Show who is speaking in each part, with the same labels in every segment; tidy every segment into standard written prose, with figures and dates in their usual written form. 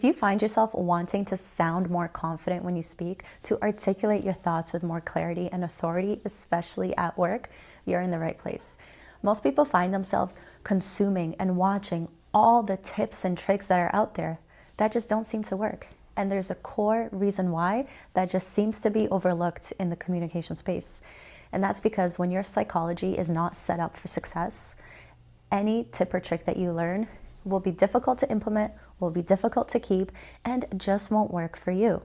Speaker 1: If you find yourself wanting to sound more confident when you speak, to articulate your thoughts with more clarity and authority, especially at work, you're in the right place. Most people find themselves consuming and watching all the tips and tricks that are out there that just don't seem to work. And there's a core reason why that just seems to be overlooked in the communication space. And that's because when your psychology is not set up for success, any tip or trick that you learn will be difficult to implement, will be difficult to keep, and just won't work for you.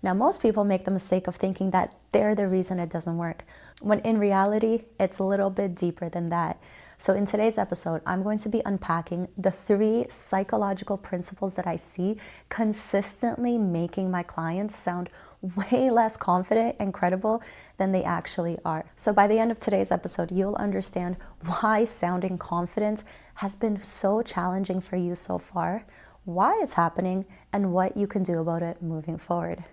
Speaker 1: Now, most people make the mistake of thinking that they're the reason it doesn't work, when in reality, it's a little bit deeper than that. So in today's episode, I'm going to be unpacking the 3 psychological principles that I see consistently making my clients sound way less confident and credible than they actually are. So by the end of today's episode, you'll understand why sounding confident has been so challenging for you so far, why it's happening, and what you can do about it moving forward.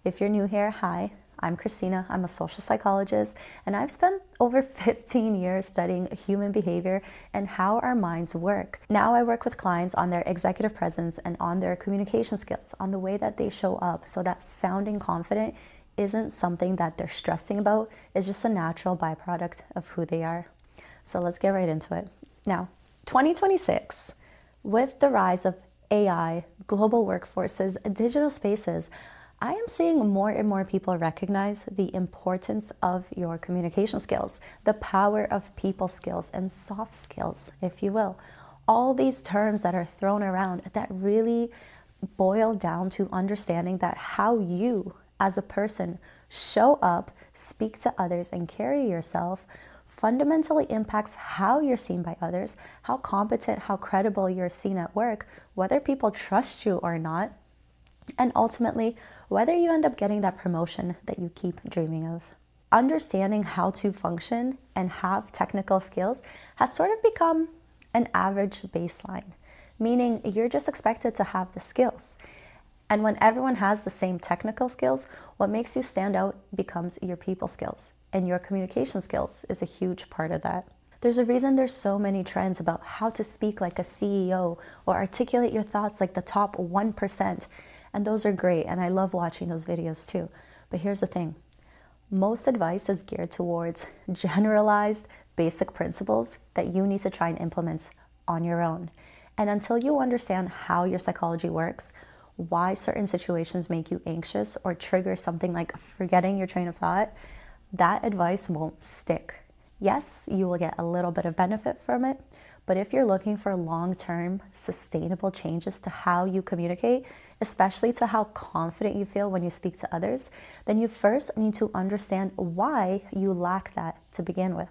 Speaker 1: If you're new here, hi, I'm Christina. I'm a social psychologist, and I've spent over 15 years studying human behavior and how our minds work. Now I work with clients on their executive presence and on their communication skills, on the way that they show up, so that sounding confident isn't something that they're stressing about. It's just a natural byproduct of who they are. So let's get right into it. Now, 2026, with the rise of AI, global workforces, digital spaces, I am seeing more and more people recognize the importance of your communication skills, the power of people skills and soft skills, if you will. All these terms that are thrown around that really boil down to understanding that how you as a person show up, speak to others, and carry yourself fundamentally impacts how you're seen by others, how competent, how credible you're seen at work, whether people trust you or not, and ultimately, whether you end up getting that promotion that you keep dreaming of. Understanding how to function and have technical skills has sort of become an average baseline, meaning you're just expected to have the skills. And when everyone has the same technical skills, what makes you stand out becomes your people skills, and your communication skills is a huge part of that. There's a reason there's so many trends about how to speak like a CEO or articulate your thoughts like the top 1%. And those are great, and I love watching those videos too. But here's the thing. Most advice is geared towards generalized, basic principles that you need to try and implement on your own. And until you understand how your psychology works, why certain situations make you anxious or trigger something like forgetting your train of thought, that advice won't stick. Yes, you will get a little bit of benefit from it, but if you're looking for long-term, sustainable changes to how you communicate, especially to how confident you feel when you speak to others, then you first need to understand why you lack that to begin with.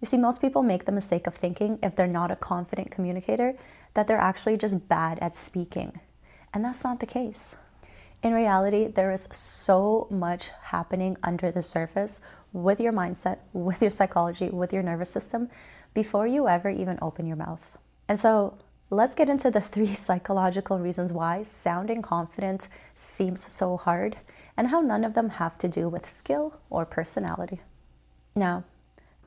Speaker 1: You see, most people make the mistake of thinking if they're not a confident communicator, that they're actually just bad at speaking. And that's not the case. In reality, there is so much happening under the surface with your mindset, with your psychology, with your nervous system, before you ever even open your mouth. And so let's get into the 3 psychological reasons why sounding confident seems so hard, and how none of them have to do with skill or personality. Now,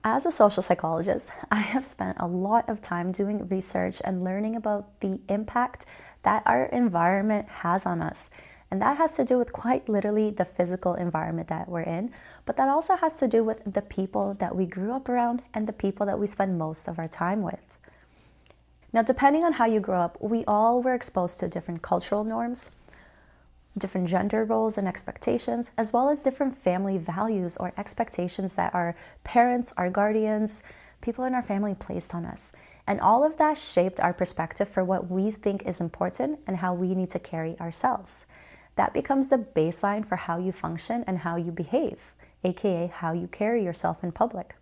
Speaker 1: as a social psychologist, I have spent a lot of time doing research and learning about the impact that our environment has on us. And that has to do with quite literally the physical environment that we're in, but that also has to do with the people that we grew up around and the people that we spend most of our time with. Now, depending on how you grew up, we all were exposed to different cultural norms, different gender roles and expectations, as well as different family values or expectations that our parents, our guardians, people in our family placed on us. And all of that shaped our perspective for what we think is important and how we need to carry ourselves. That becomes the baseline for how you function and how you behave, aka how you carry yourself in public.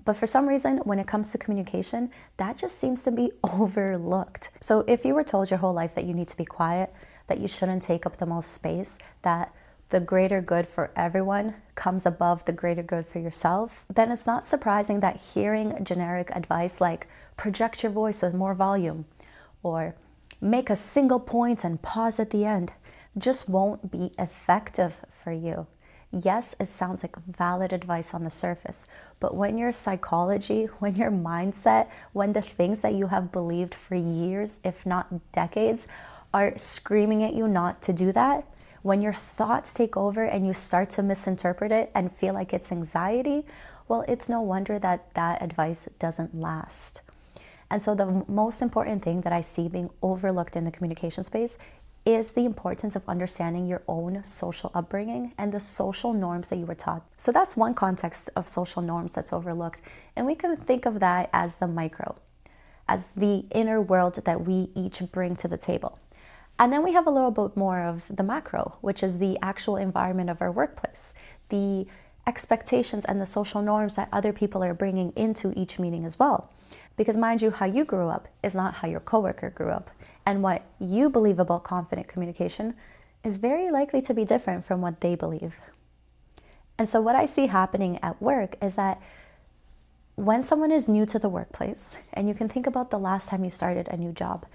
Speaker 1: But for some reason, when it comes to communication, that just seems to be overlooked. So if you were told your whole life that you need to be quiet, that you shouldn't take up the most space, that the greater good for everyone comes above the greater good for yourself, then it's not surprising that hearing generic advice like project your voice with more volume or make a single point and pause at the end just won't be effective for you. Yes, it sounds like valid advice on the surface, but when your psychology, when your mindset, when the things that you have believed for years, if not decades, are screaming at you not to do that, when your thoughts take over and you start to misinterpret it and feel like it's anxiety, well, it's no wonder that that advice doesn't last. And so the most important thing that I see being overlooked in the communication space is the importance of understanding your own social upbringing and the social norms that you were taught. So that's one context of social norms that's overlooked. And we can think of that as the micro, as the inner world that we each bring to the table. And then we have a little bit more of the macro, which is the actual environment of our workplace, the expectations and the social norms that other people are bringing into each meeting as well. Because mind you, how you grew up is not how your coworker grew up. And what you believe about confident communication is very likely to be different from what they believe. And so what I see happening at work is that when someone is new to the workplace, and you can think about the last time you started a new job,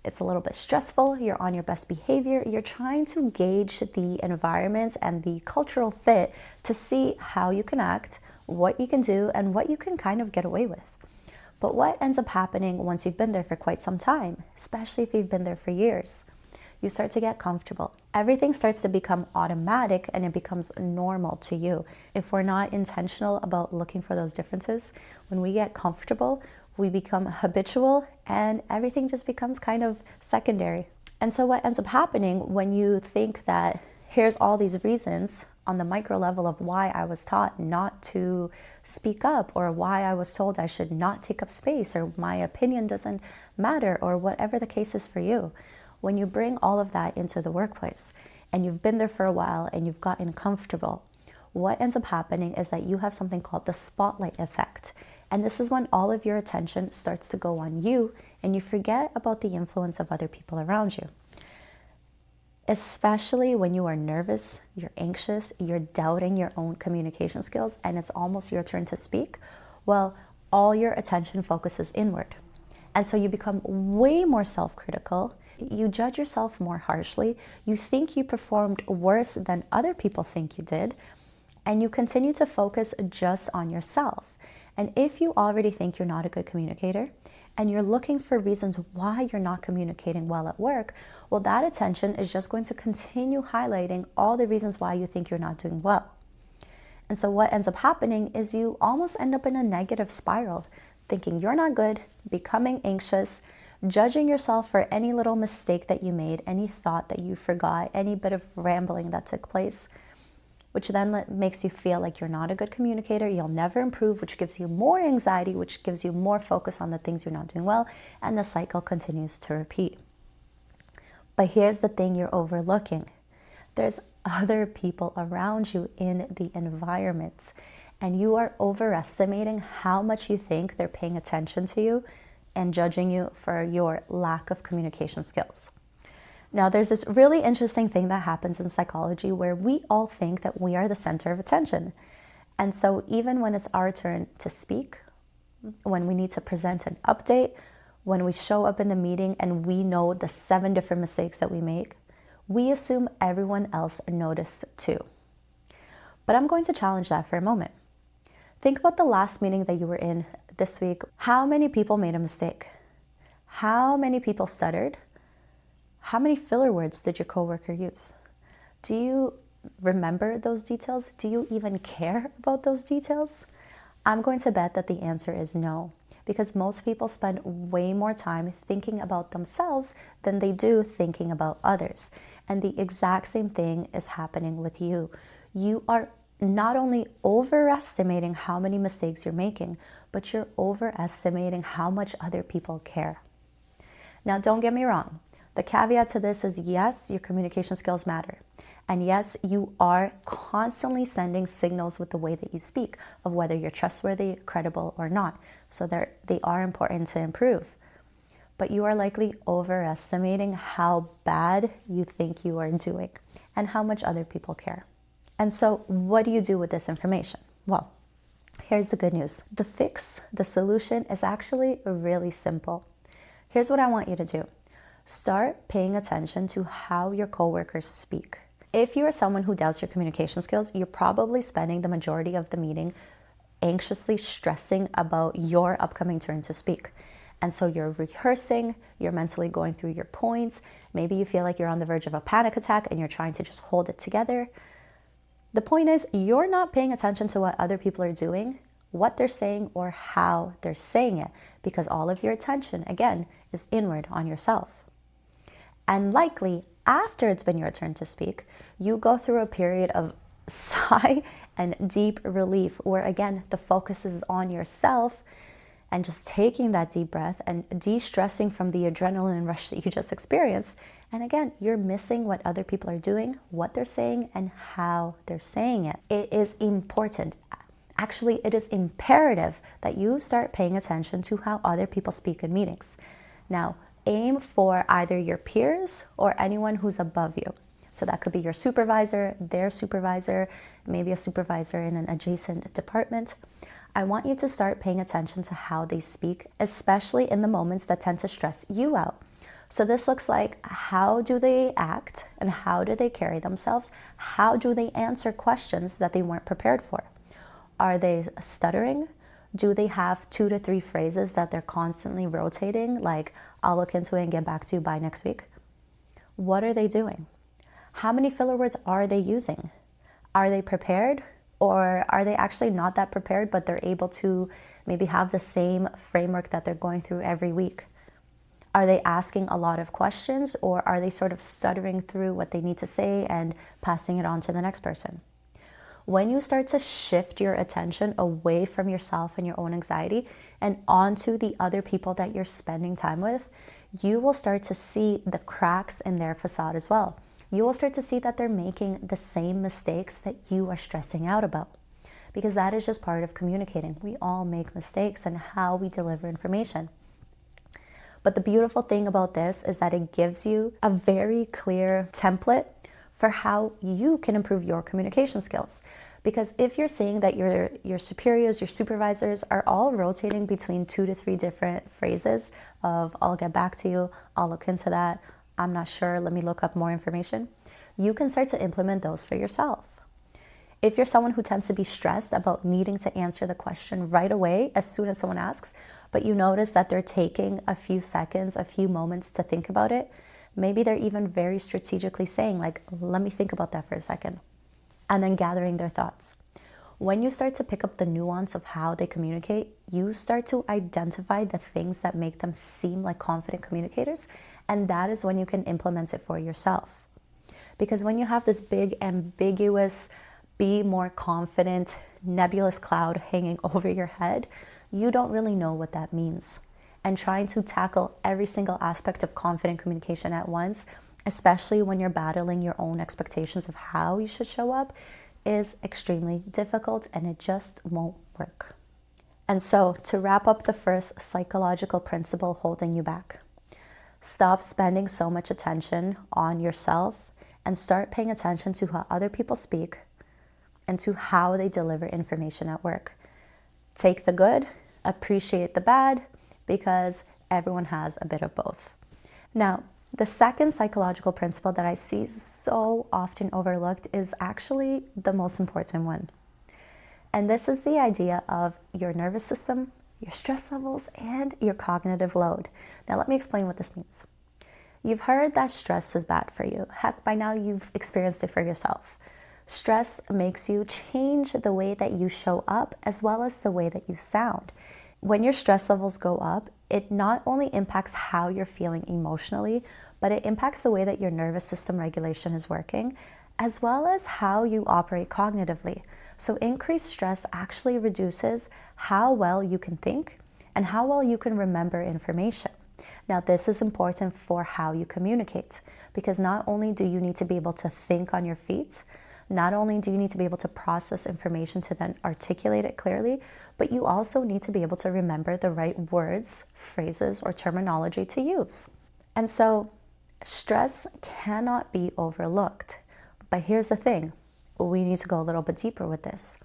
Speaker 1: it's a little bit stressful, you're on your best behavior, you're trying to gauge the environment and the cultural fit to see how you can act, what you can do, and what you can kind of get away with. But what ends up happening once you've been there for quite some time, especially if you've been there for years? You start to get comfortable. Everything starts to become automatic and it becomes normal to you. If we're not intentional about looking for those differences, when we get comfortable, we become habitual and everything just becomes kind of secondary. And so what ends up happening when you think that here's all these reasons on the micro level of why I was taught not to speak up, or why I was told I should not take up space, or my opinion doesn't matter, or whatever the case is for you. When you bring all of that into the workplace and you've been there for a while and you've gotten comfortable, what ends up happening is that you have something called the spotlight effect. And this is when all of your attention starts to go on you and you forget about the influence of other people around you. Especially when you are nervous, you're anxious, you're doubting your own communication skills, and it's almost your turn to speak, well, all your attention focuses inward. And so you become way more self-critical, you judge yourself more harshly, you think you performed worse than other people think you did, and you continue to focus just on yourself. And if you already think you're not a good communicator, and you're looking for reasons why you're not communicating well at work, well, that attention is just going to continue highlighting all the reasons why you think you're not doing well. And so what ends up happening is you almost end up in a negative spiral, thinking you're not good, becoming anxious, judging yourself for any little mistake that you made, any thought that you forgot, any bit of rambling that took place, which then makes you feel like you're not a good communicator, you'll never improve, which gives you more anxiety, which gives you more focus on the things you're not doing well, and the cycle continues to repeat. But here's the thing you're overlooking. There's other people around you in the environment, and you are overestimating how much you think they're paying attention to you and judging you for your lack of communication skills. Now, there's this really interesting thing that happens in psychology where we all think that we are the center of attention. And so even when it's our turn to speak, when we need to present an update, when we show up in the meeting and we know the 7 different mistakes that we make, we assume everyone else noticed too. But I'm going to challenge that for a moment. Think about the last meeting that you were in this week. How many people made a mistake? How many people stuttered? How many filler words did your coworker use? Do you remember those details? Do you even care about those details? I'm going to bet that the answer is no, because most people spend way more time thinking about themselves than they do thinking about others. And the exact same thing is happening with you. You are not only overestimating how many mistakes you're making, but you're overestimating how much other people care. Now, don't get me wrong. The caveat to this is yes, your communication skills matter. And yes, you are constantly sending signals with the way that you speak of whether you're trustworthy, credible, or not. So they are important to improve. But you are likely overestimating how bad you think you are doing and how much other people care. And so what do you do with this information? Well, here's the good news. The fix, the solution is actually really simple. Here's what I want you to do. Start paying attention to how your coworkers speak. If you are someone who doubts your communication skills, you're probably spending the majority of the meeting anxiously stressing about your upcoming turn to speak. And so you're rehearsing, you're mentally going through your points. Maybe you feel like you're on the verge of a panic attack and you're trying to just hold it together. The point is, you're not paying attention to what other people are doing, what they're saying, or how they're saying it, because all of your attention, again, is inward on yourself. And likely, after it's been your turn to speak, you go through a period of sigh and deep relief, where again, the focus is on yourself and just taking that deep breath and de-stressing from the adrenaline rush that you just experienced. And again, you're missing what other people are doing, what they're saying, and how they're saying it. It is important. Actually, it is imperative that you start paying attention to how other people speak in meetings. Now, aim for either your peers or anyone who's above you. So that could be your supervisor, their supervisor, maybe a supervisor in an adjacent department. I want you to start paying attention to how they speak, especially in the moments that tend to stress you out. So this looks like, how do they act and how do they carry themselves? How do they answer questions that they weren't prepared for? Are they stuttering? Do they have 2 to 3 phrases that they're constantly rotating, like, I'll look into it and get back to you by next week? What are they doing? How many filler words are they using? Are they prepared? Or are they actually not that prepared, but they're able to maybe have the same framework that they're going through every week? Are they asking a lot of questions, or are they sort of stuttering through what they need to say and passing it on to the next person? When you start to shift your attention away from yourself and your own anxiety and onto the other people that you're spending time with, you will start to see the cracks in their facade as well. You will start to see that they're making the same mistakes that you are stressing out about, because that is just part of communicating. We all make mistakes in how we deliver information. But the beautiful thing about this is that it gives you a very clear template for how you can improve your communication skills. Because if you're seeing that your superiors, your supervisors are all rotating between 2 to 3 different phrases of, I'll get back to you, I'll look into that, I'm not sure, let me look up more information, you can start to implement those for yourself. If you're someone who tends to be stressed about needing to answer the question right away as soon as someone asks, but you notice that they're taking a few seconds, a few moments to think about it, maybe they're even very strategically saying, like, let me think about that for a second, and then gathering their thoughts. When you start to pick up the nuance of how they communicate, you start to identify the things that make them seem like confident communicators, and that is when you can implement it for yourself. Because when you have this big, ambiguous, be more confident, nebulous cloud hanging over your head, you don't really know what that means. And trying to tackle every single aspect of confident communication at once, especially when you're battling your own expectations of how you should show up, is extremely difficult, and it just won't work. And so, to wrap up the first psychological principle holding you back, stop spending so much attention on yourself and start paying attention to how other people speak and to how they deliver information at work. Take the good, appreciate the bad, because everyone has a bit of both. Now, the second psychological principle that I see so often overlooked is actually the most important one. And this is the idea of your nervous system, your stress levels, and your cognitive load. Now, let me explain what this means. You've heard that stress is bad for you. Heck, by now you've experienced it for yourself. Stress makes you change the way that you show up as well as the way that you sound. When your stress levels go up, it not only impacts how you're feeling emotionally, but it impacts the way that your nervous system regulation is working, as well as how you operate cognitively. So increased stress actually reduces how well you can think and how well you can remember information. Now, this is important for how you communicate, because not only do you need to be able to think on your feet, not only do you need to be able to process information to then articulate it clearly, but you also need to be able to remember the right words, phrases, or terminology to use. And so stress cannot be overlooked. But here's the thing, we need to go a little bit deeper with this.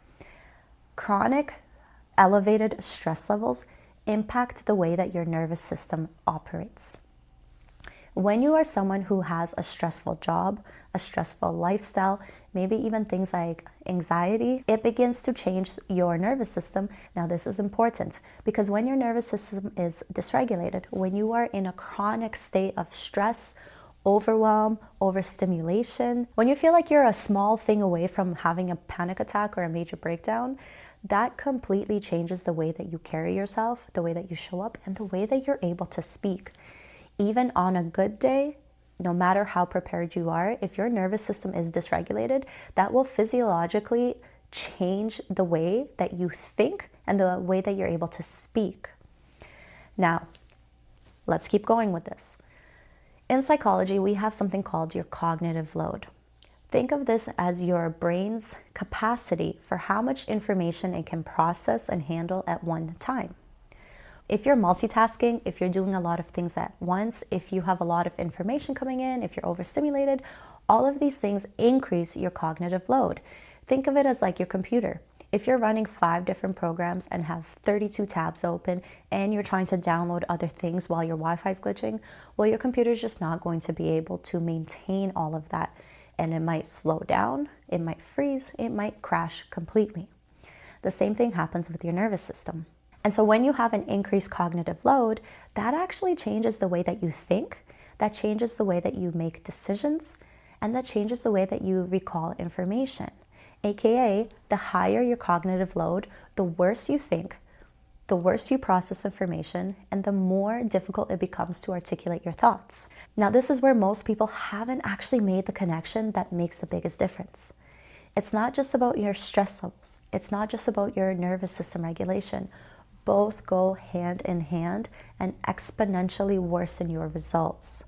Speaker 1: Chronic elevated stress levels impact the way that your nervous system operates. When you are someone who has a stressful job, a stressful lifestyle, maybe even things like anxiety, it begins to change your nervous system. Now, this is important because when your nervous system is dysregulated, when you are in a chronic state of stress, overwhelm, overstimulation, when you feel like you're a small thing away from having a panic attack or a major breakdown, that completely changes the way that you carry yourself, the way that you show up, and the way that you're able to speak. Even on a good day, no matter how prepared you are, if your nervous system is dysregulated, that will physiologically change the way that you think and the way that you're able to speak. Now, let's keep going with this. In psychology, we have something called your cognitive load. Think of this as your brain's capacity for how much information it can process and handle at one time. If you're multitasking, if you're doing a lot of things at once, if you have a lot of information coming in, if you're overstimulated, all of these things increase your cognitive load. Think of it as like your computer. If you're running 5 different programs and have 32 tabs open and you're trying to download other things while your Wi-Fi is glitching, well, your computer is just not going to be able to maintain all of that. And it might slow down, it might freeze, it might crash completely. The same thing happens with your nervous system. And so when you have an increased cognitive load, that actually changes the way that you think, that changes the way that you make decisions, and that changes the way that you recall information. AKA, the higher your cognitive load, the worse you think, the worse you process information, and the more difficult it becomes to articulate your thoughts. Now, this is where most people haven't actually made the connection that makes the biggest difference. It's not just about your stress levels. It's not just about your nervous system regulation. Both go hand in hand and exponentially worsen your results.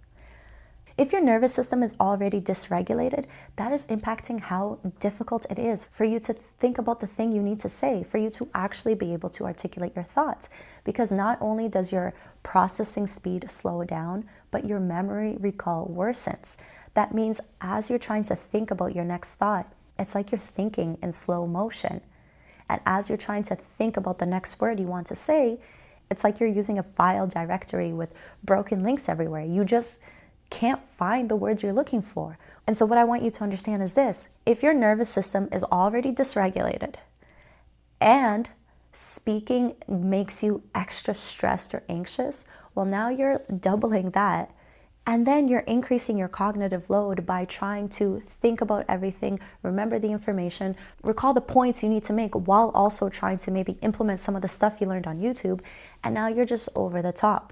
Speaker 1: If your nervous system is already dysregulated, that is impacting how difficult it is for you to think about the thing you need to say, for you to actually be able to articulate your thoughts. Because not only does your processing speed slow down, but your memory recall worsens. That means as you're trying to think about your next thought, it's like you're thinking in slow motion. And as you're trying to think about the next word you want to say, it's like you're using a file directory with broken links everywhere. You just can't find the words you're looking for. And so what I want you to understand is this. If your nervous system is already dysregulated and speaking makes you extra stressed or anxious, well, now you're doubling that. And then you're increasing your cognitive load by trying to think about everything, remember the information, recall the points you need to make while also trying to maybe implement some of the stuff you learned on YouTube. And now you're just over the top.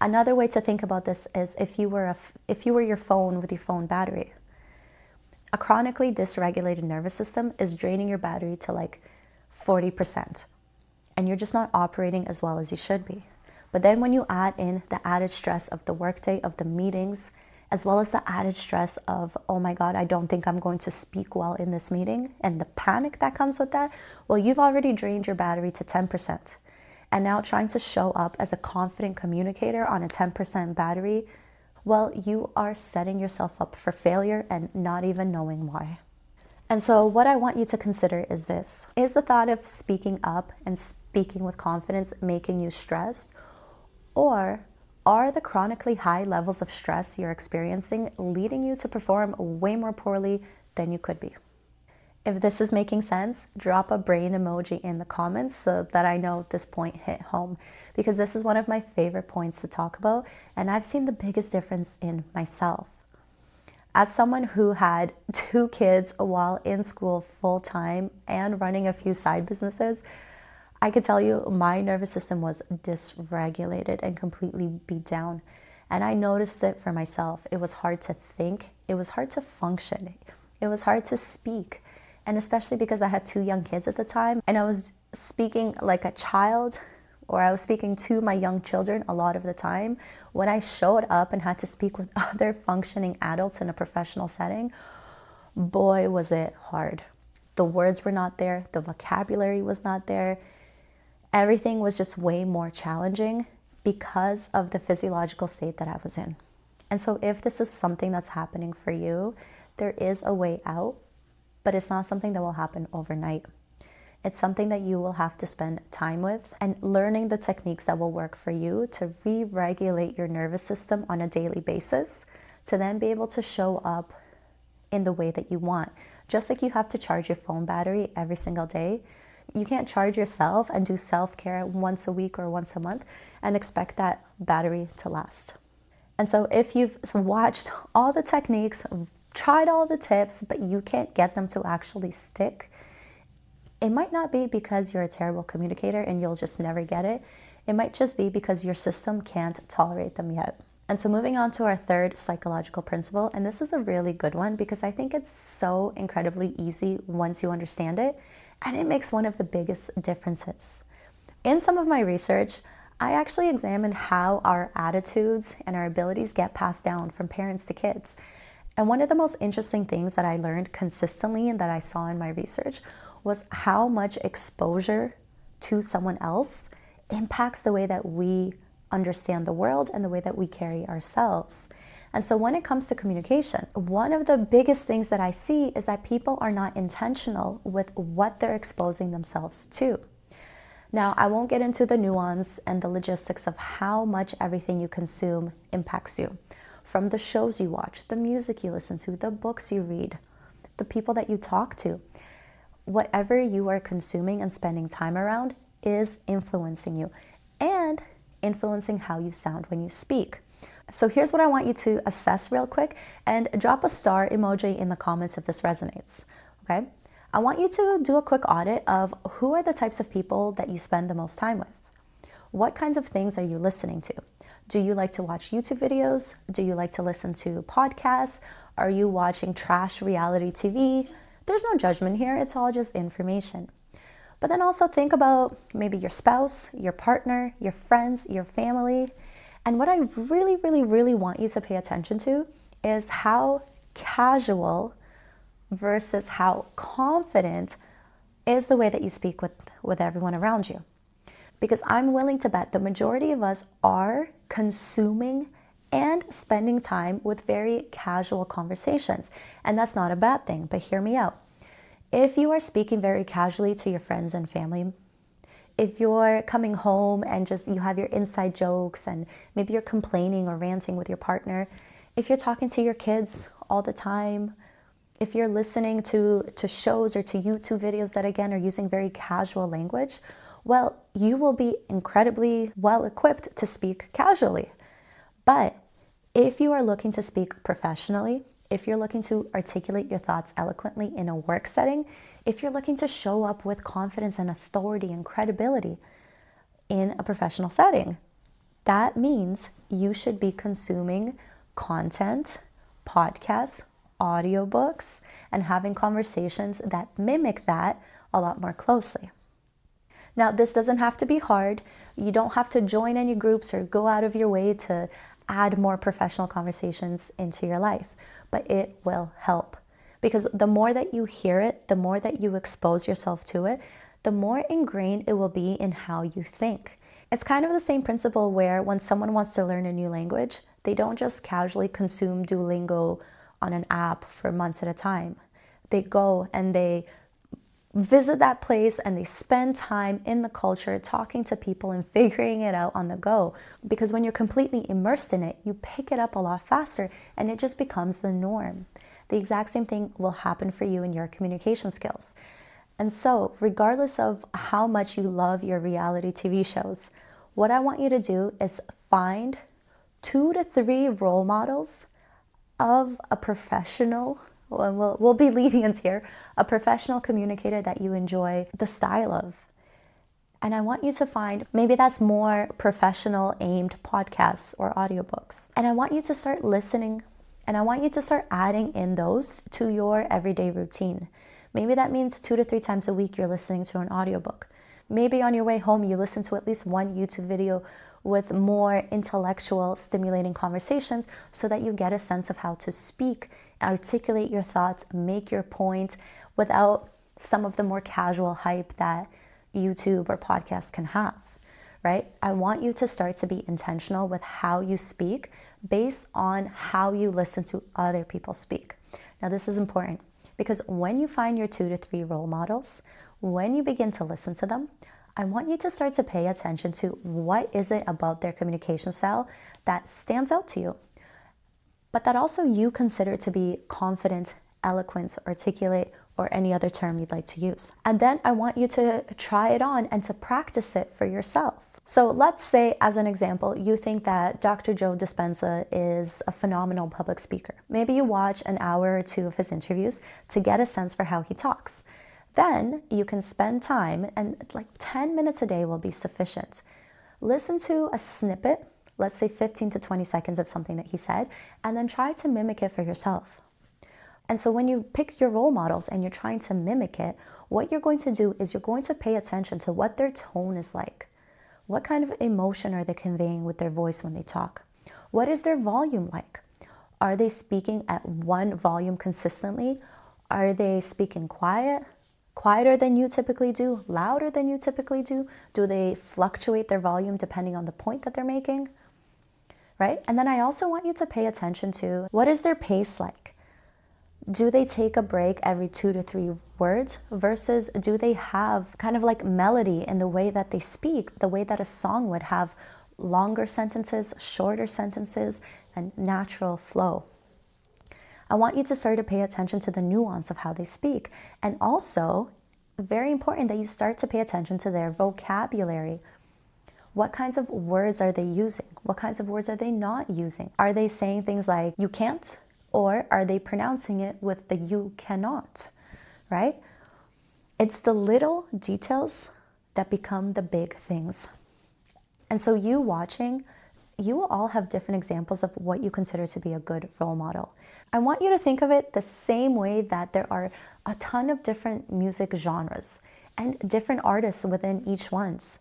Speaker 1: Another way to think about this is if you were your phone with your phone battery. A chronically dysregulated nervous system is draining your battery to like 40%. And you're just not operating as well as you should be. But then when you add in the added stress of the workday, of the meetings, as well as the added stress of, oh my God, I don't think I'm going to speak well in this meeting, and the panic that comes with that, well, you've already drained your battery to 10%. And now trying to show up as a confident communicator on a 10% battery, well, you are setting yourself up for failure and not even knowing why. And so what I want you to consider is this. Is the thought of speaking up and speaking with confidence making you stressed? Or are the chronically high levels of stress you're experiencing leading you to perform way more poorly than you could be? If this is making sense, drop a brain emoji in the comments so that I know this point hit home, because this is one of my favorite points to talk about, and I've seen the biggest difference in myself. As someone who had 2 kids while in school full-time and running a few side businesses, I could tell you my nervous system was dysregulated and completely beat down. And I noticed it for myself. It was hard to think. It was hard to function. It was hard to speak. And especially because I had 2 young kids at the time and I was speaking like a child, or I was speaking to my young children a lot of the time. When I showed up and had to speak with other functioning adults in a professional setting, boy, was it hard. The words were not there. The vocabulary was not there. Everything was just way more challenging because of the physiological state that I was in. And so if this is something that's happening for you, there is a way out, but it's not something that will happen overnight. It's something that you will have to spend time with and learning the techniques that will work for you to re-regulate your nervous system on a daily basis to then be able to show up in the way that you want. Just like you have to charge your phone battery every single day, you can't charge yourself and do self-care once a week or once a month and expect that battery to last. And so if you've watched all the techniques, tried all the tips, but you can't get them to actually stick, it might not be because you're a terrible communicator and you'll just never get it. It might just be because your system can't tolerate them yet. And so moving on to our third psychological principle, and this is a really good one because I think it's so incredibly easy once you understand it, and it makes one of the biggest differences. In some of my research, I actually examined how our attitudes and our abilities get passed down from parents to kids. And one of the most interesting things that I learned consistently and that I saw in my research was how much exposure to someone else impacts the way that we understand the world and the way that we carry ourselves. And so when it comes to communication, one of the biggest things that I see is that people are not intentional with what they're exposing themselves to. Now, I won't get into the nuance and the logistics of how much everything you consume impacts you. From the shows you watch, the music you listen to, the books you read, the people that you talk to. Whatever you are consuming and spending time around is influencing you and influencing how you sound when you speak. So here's what I want you to assess real quick, and drop a star emoji in the comments if this resonates, okay? I want you to do a quick audit of who are the types of people that you spend the most time with. What kinds of things are you listening to? Do you like to watch YouTube videos? Do you like to listen to podcasts? Are you watching trash reality TV? There's no judgment here, it's all just information. But then also think about maybe your spouse, your partner, your friends, your family. And what I really, really, really want you to pay attention to is how casual versus how confident is the way that you speak with everyone around you. Because I'm willing to bet the majority of us are consuming and spending time with very casual conversations. And that's not a bad thing, but hear me out. If you are speaking very casually to your friends and family, if you're coming home and just you have your inside jokes and maybe you're complaining or ranting with your partner, if you're talking to your kids all the time, if you're listening to shows or to YouTube videos that again are using very casual language, well, you will be incredibly well equipped to speak casually. But if you are looking to speak professionally, if you're looking to articulate your thoughts eloquently in a work setting, if you're looking to show up with confidence and authority and credibility in a professional setting, that means you should be consuming content, podcasts, audiobooks, and having conversations that mimic that a lot more closely. Now, this doesn't have to be hard. You don't have to join any groups or go out of your way to add more professional conversations into your life, but it will help. Because the more that you hear it, the more that you expose yourself to it, the more ingrained it will be in how you think. It's kind of the same principle where when someone wants to learn a new language, they don't just casually consume Duolingo on an app for months at a time. They go and they visit that place and they spend time in the culture talking to people and figuring it out on the go. Because when you're completely immersed in it, you pick it up a lot faster and it just becomes the norm. The exact same thing will happen for you in your communication skills. And so, regardless of how much you love your reality TV shows, what I want you to do is find 2 to 3 role models of a professional, we'll be lenient here, a professional communicator that you enjoy the style of. And I want you to find, maybe that's more professional aimed podcasts or audiobooks. And I want you to start listening, and I want you to start adding in those to your everyday routine. Maybe that means 2 to 3 times a week you're listening to an audiobook. Maybe on your way home you listen to at least one YouTube video with more intellectual, stimulating conversations so that you get a sense of how to speak, articulate your thoughts, make your point without some of the more casual hype that YouTube or podcasts can have, right? I want you to start to be intentional with how you speak based on how you listen to other people speak. Now, this is important. Because when you find your 2 to 3 role models, when you begin to listen to them, I want you to start to pay attention to what is it about their communication style that stands out to you, but that also you consider to be confident, eloquent, articulate, or any other term you'd like to use. And then I want you to try it on and to practice it for yourself. So let's say, as an example, you think that Dr. Joe Dispenza is a phenomenal public speaker. Maybe you watch an hour or 2 of his interviews to get a sense for how he talks. Then you can spend time, and like 10 minutes a day will be sufficient. Listen to a snippet, let's say 15 to 20 seconds of something that he said, and then try to mimic it for yourself. And so when you pick your role models and you're trying to mimic it, what you're going to do is you're going to pay attention to what their tone is like. What kind of emotion are they conveying with their voice when they talk? What is their volume like? Are they speaking at one volume consistently? Are they speaking quieter than you typically do, louder than you typically do? Do they fluctuate their volume depending on the point that they're making? Right? And then I also want you to pay attention to what is their pace like? Do they take a break every 2 to 3 words versus do they have kind of like melody in the way that they speak, the way that a song would have longer sentences, shorter sentences, and natural flow? I want you to start to pay attention to the nuance of how they speak. And also, very important that you start to pay attention to their vocabulary. What kinds of words are they using? What kinds of words are they not using? Are they saying things like, you can't? Or are they pronouncing it with the you cannot, right? It's the little details that become the big things. And so you watching, you will all have different examples of what you consider to be a good role model. I want you to think of it the same way that there are a ton of different music genres and different artists within each ones.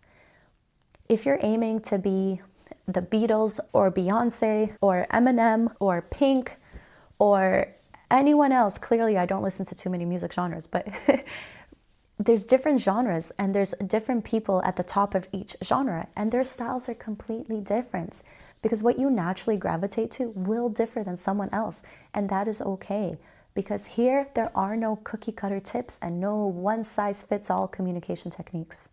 Speaker 1: If you're aiming to be the Beatles or Beyonce or Eminem or Pink, or anyone else, clearly I don't listen to too many music genres, but there's different genres and there's different people at the top of each genre, and their styles are completely different because what you naturally gravitate to will differ than someone else, and that is okay, because here there are no cookie cutter tips and no one size fits all communication techniques.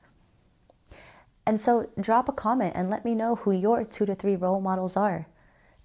Speaker 1: And so drop a comment and let me know who your 2 to 3 role models are.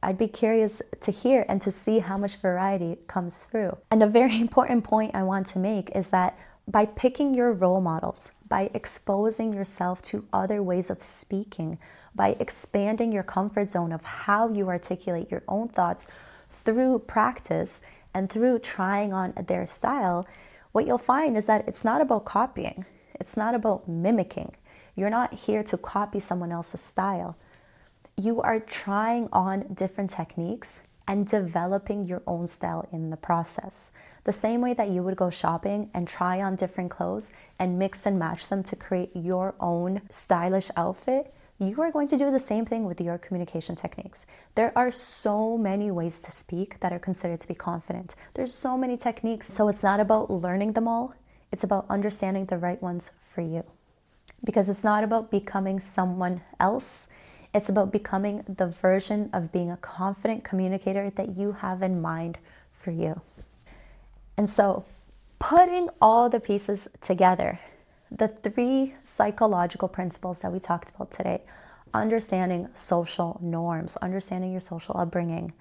Speaker 1: I'd be curious to hear and to see how much variety comes through. And a very important point I want to make is that by picking your role models, by exposing yourself to other ways of speaking, by expanding your comfort zone of how you articulate your own thoughts through practice and through trying on their style, what you'll find is that it's not about copying. It's not about mimicking. You're not here to copy someone else's style. You are trying on different techniques and developing your own style in the process. The same way that you would go shopping and try on different clothes and mix and match them to create your own stylish outfit, you are going to do the same thing with your communication techniques. There are so many ways to speak that are considered to be confident. There's so many techniques, so it's not about learning them all. It's about understanding the right ones for you. Because it's not about becoming someone else. It's about becoming the version of being a confident communicator that you have in mind for you. And so, putting all the pieces together, the 3 psychological principles that we talked about today, understanding social norms, understanding your social upbringing,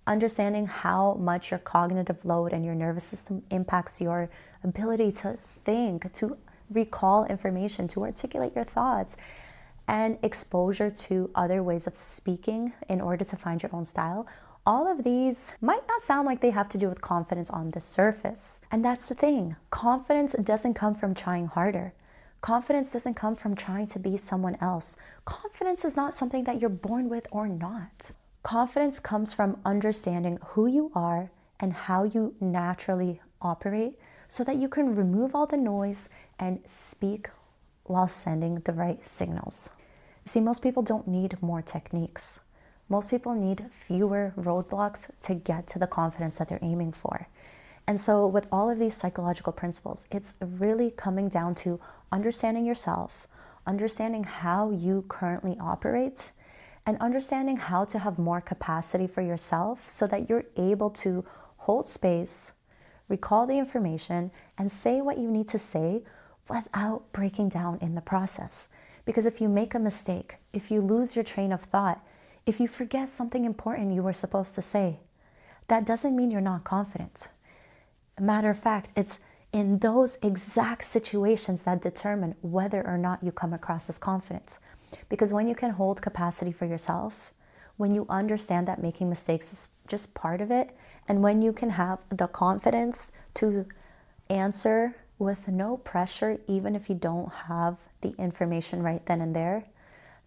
Speaker 1: understanding how much your cognitive load and your nervous system impacts your ability to think, to recall information, to articulate your thoughts, and exposure to other ways of speaking in order to find your own style. All of these might not sound like they have to do with confidence on the surface. And that's the thing. Confidence doesn't come from trying harder. Confidence doesn't come from trying to be someone else. Confidence is not something that you're born with or not. Confidence comes from understanding who you are and how you naturally operate so that you can remove all the noise and speak while sending the right signals. See, most people don't need more techniques. Most people need fewer roadblocks to get to the confidence that they're aiming for. And so with all of these psychological principles, it's really coming down to understanding yourself, understanding how you currently operate, and understanding how to have more capacity for yourself so that you're able to hold space, recall the information, and say what you need to say without breaking down in the process. Because if you make a mistake, if you lose your train of thought, if you forget something important you were supposed to say, that doesn't mean you're not confident. Matter of fact, it's in those exact situations that determine whether or not you come across as confident. Because when you can hold capacity for yourself, when you understand that making mistakes is just part of it, and when you can have the confidence to answer with no pressure, even if you don't have the information right then and there,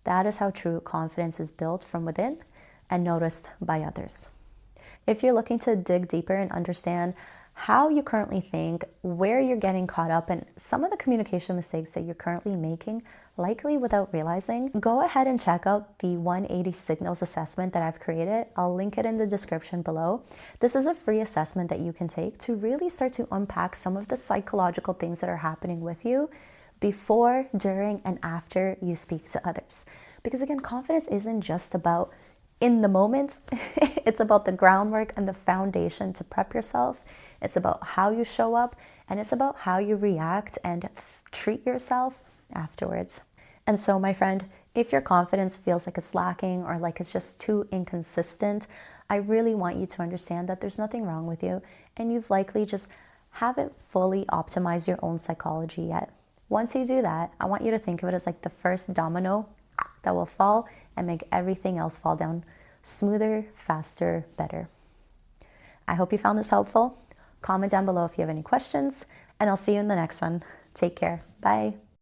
Speaker 1: that is how true confidence is built from within and noticed by others. If you're looking to dig deeper and understand how you currently think, where you're getting caught up, and some of the communication mistakes that you're currently making, likely without realizing, go ahead and check out the 180 Signals assessment that I've created. I'll link it in the description below. This is a free assessment that you can take to really start to unpack some of the psychological things that are happening with you before, during, and after you speak to others. Because again, confidence isn't just about in the moment. It's about the groundwork and the foundation to prep yourself. It's about how you show up, and it's about how you react and treat yourself afterwards. And so, my friend, if your confidence feels like it's lacking or like it's just too inconsistent, I really want you to understand that there's nothing wrong with you, and you've likely just haven't fully optimized your own psychology yet. Once you do that, I want you to think of it as like the first domino that will fall and make everything else fall down smoother, faster, better. I hope you found this helpful. Comment down below if you have any questions, and I'll see you in the next one. Take care. Bye.